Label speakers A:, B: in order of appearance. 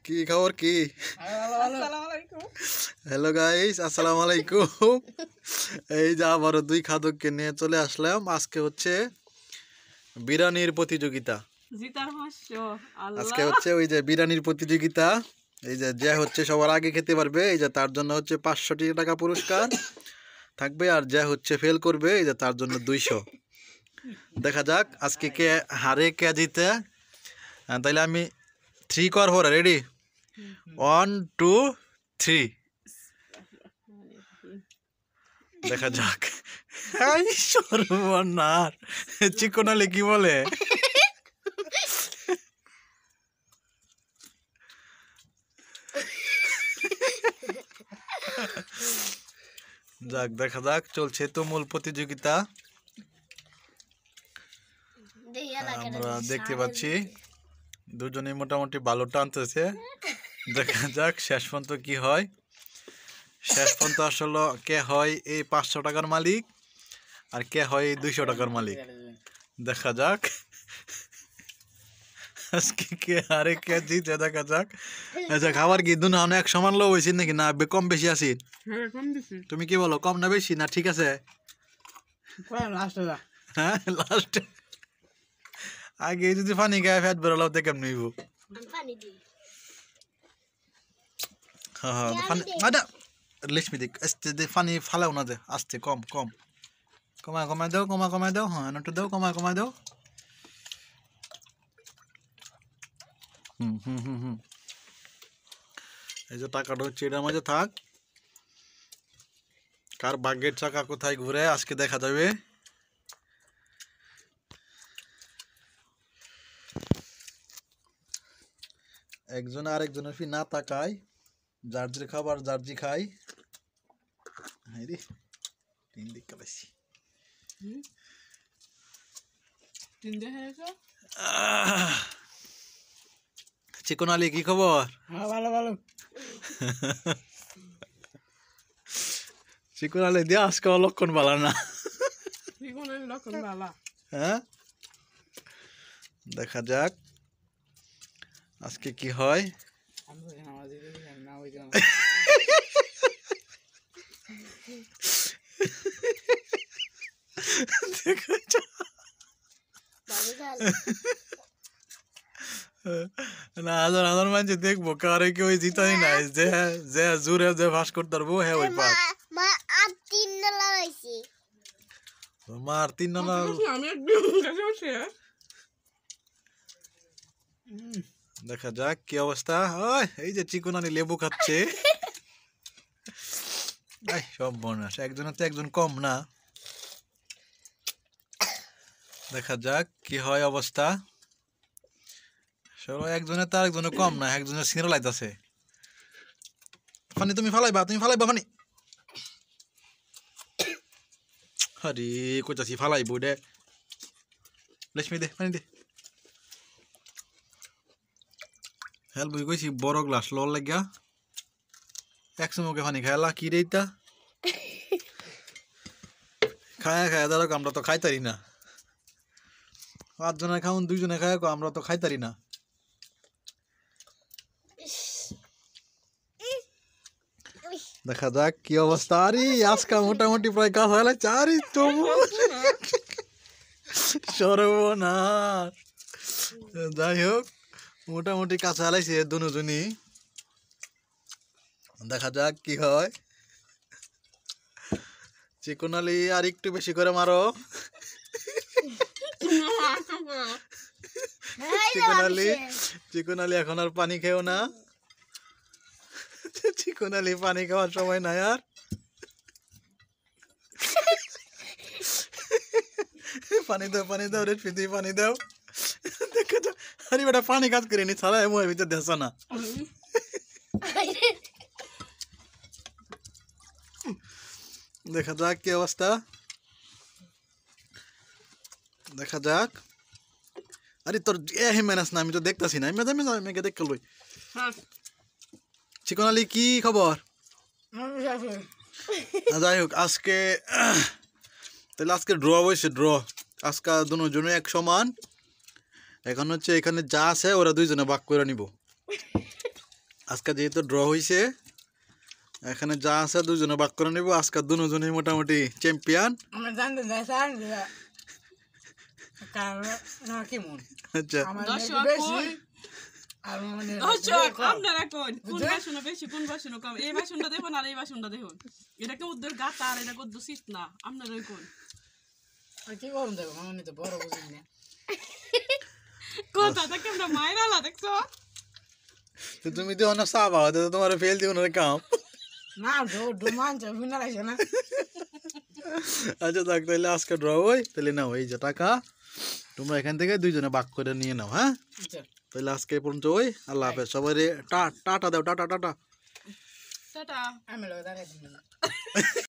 A: কি খবর কি? হ্যালো গাইস, আসসালামু আলাইকুম। এই যে আবারও দুই খাদককে নিয়ে চলে আসলাম। আজকে হচ্ছে বিরিয়ানির প্রতিযোগিতা। আজকে হচ্ছে ওই যে বিরিয়ানির প্রতিযোগিতা। এই যে হচ্ছে সবার আগে খেতে পারবে, এই যে তার জন্য হচ্ছে 500 টাকা পুরস্কার থাকবে, আর যে হচ্ছে ফেল করবে এই যে তার জন্য 200। দেখা যাক আজকে কে হারে কে জিতে। তাইলে আমি 3 করবো, রেডি? 1 2 3। দেখা যাক। সর্বনাশ, চিকন আলী কি বলে? যাক, দেখা যাক, চলছে তুমুল প্রতিযোগিতা। আমরা দেখতে পাচ্ছি দুজনে মোটামুটি ভালো টানতেছে। দেখা যাক শেষ পর্যন্ত কি হয়। শেষ পর্যন্ত আসলে কে হয় এই 500 টাকার মালিক আর কে হয় এই 200 টাকার মালিক। দেখা যাক আজকে কে হারে কে জিতে, দেখা যাক। আচ্ছা, খাবার কি দুনো এক সমান লোক হয়েছে নাকি না কম বেশি আছি? তুমি কি বলো, কম না বেশি না ঠিক আছে? হ্যাঁ, লাস্ট আগে যদি পানি গায়ে ফ্যাট বেরোলো তো কেমন হইব? হ্যাঁ, লেশমি দিক আস্তে পানি ফালাও না, দে আস্তে, কম কম, কমায় দাও, কমায় দাও। হ্যাঁ, একটু দাও, কমায় দাও। হুম। এই যে টাকাটা হচ্ছে এটার মাঝে থাক। কার ভাগ্যের চাকা কোথায় ঘুরে আজকে দেখা যাবে। একজন আরেকজনের ফি না তাকায়, যার যে খাবার যার যে খাই। তিন দিক কালাইছি। চিকন আলী কি খবর?
B: ভালো।
A: চিকন আলী দিয়ে আজকে লক্ষণ বালা না। হ্যাঁ, দেখা যাক আজকে কি হয়। না, হাজার মানুষ দেখবো কারে কেউ জিতাই নাই। যে যে জোরে যে ভাস করতে পারবো হ্যাঁ ওই পাস। মার 3 নম্বর। দেখা যাক কি অবস্থা। এই যে চিকন আলী লেবু খাচ্ছে। সব বনাস, একজনের তো একজন কম না। দেখা যাক কি হয় অবস্থা। একজনের তো আরেকজনের কম না, একজনের সিনেরো লাইতাছে। পানি তুমি ফালাইবা পানি। আরে কইতাছি ফালাইবো দে। লেশমি দে, পানি দে। হেল বুঝি কইছি বড় গ্লাস লল লাগিয়া একসমুখে পানি খাইলা কি রে ইতা? খায়া দাঁড়াক, আমরা তো খাইতারি না। 5 জনে খাউন 2 জনে খায়, আমরা তো খাইতারি না। দেখা যাক কি অবস্থা। আরে আজকা মোটামুটি প্রায় কাজ হয়ে লাগছে। আরে তবু সর্বনাশ। যাই হোক, মোটামুটি কাছে হালাইছে দুজনই। দেখা যাক কি হয়। চিকন আলী আর একটু বেশি করে মারো। চিকন আলী এখন আর পানি খেও না। চিকন আলী পানি খাওয়ার সময় নাই আর। পানি দাও রেশমি, তুই পানি দাও। দেখা যাক। আরে বেটা পানি কাজ করে নি ছাড়া এমন ভিতরে দেশ না। দেখা যাক কি অবস্থা। দেখা যাক। আরে তোর মেনাস না, আমি তো দেখতাছি না। মেঘে দেখ লই। চিকন আলী কি খবর? যাই হোক, আজকে তাহলে আজকে ড্র হয়েছে। আজকে দুজনে এক সমান। এখন হচ্ছে এখানে যা আছে ওরা 2 জনে ভাগ করে নিব। আজকে যেহেতু ড্র হয়েছে এখানে যা আছে দুজনে ভাগ করে নিব আজকে দুজনেই মোটামুটি চ্যাম্পিয়ন
B: আমরা জানতে চাই স্যার কারণ না কি মন
A: আচ্ছা
B: আমার বেশি আর মানে
C: দর্শক আপনারা কোন বাসন বেশি কোন বাসন কম এই বাসনটা দেখুন আর এই বাসনটা দেখুন এটা কি ওদের গাতা আর এটা কত শীত না আপনারা কোন
B: আর কি করুন দেখো আমি তো বড় বুঝি না
C: কথাটা কেমন মাইরালা দেখছো
A: তো তুমি তো অনেক সাবা তো তোমার ফেল দিও না কাম
B: না ডুমান যাবি না রাইছে না
A: আচ্ছা দেখ তাহলে আজকে ড্র হই তাহলে নাও এই যে টাকা তোমরা এখান থেকে দুইজনে ভাগ করে নিয়ে নাও হ্যাঁ
B: আচ্ছা
A: তাহলে আজকে এই পর্যন্ত ওই আল্লাহ হাফেজ সবাই টাটা দাও টাটা টাটা
C: টাটা
B: আমি লোক দাঁড়াই দিই